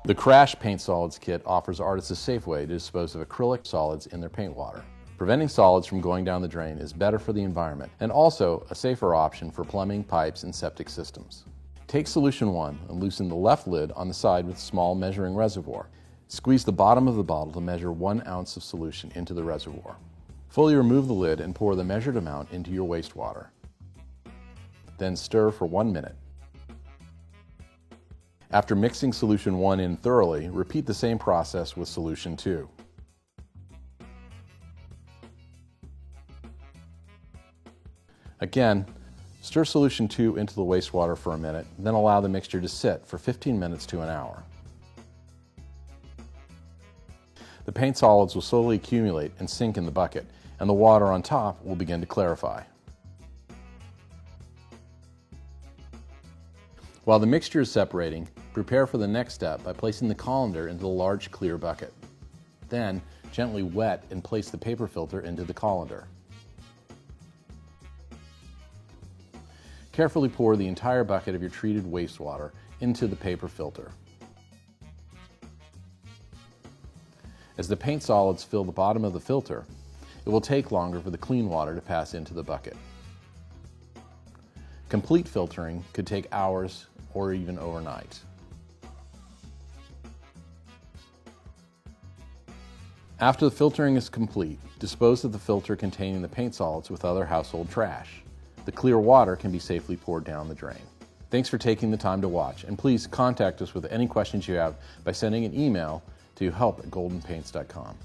The Crash Paint Solids Kit offers artists a safe way to dispose of acrylic solids in their paint water. Preventing solids from going down the drain is better for the environment and also a safer option for plumbing, pipes, and septic systems. Take solution 1 and loosen the left lid on the side with a small measuring reservoir. Squeeze the bottom of the bottle to measure 1 ounce of solution into the reservoir. Fully remove the lid and pour the measured amount into your wastewater. Then stir for 1 minute. After mixing solution 1 in thoroughly, repeat the same process with solution 2. Again, stir solution 2 into the wastewater for a minute, then allow the mixture to sit for 15 minutes to an hour. The paint solids will slowly accumulate and sink in the bucket, and the water on top will begin to clarify. While the mixture is separating, prepare for the next step by placing the colander into the large clear bucket. Then, gently wet and place the paper filter into the colander. Carefully pour the entire bucket of your treated wastewater into the paper filter. As the paint solids fill the bottom of the filter, it will take longer for the clean water to pass into the bucket. Complete filtering could take hours or even overnight. After the filtering is complete, dispose of the filter containing the paint solids with other household trash. The clear water can be safely poured down the drain. Thanks for taking the time to watch, and please contact us with any questions you have by sending an email to help@goldenpaints.com.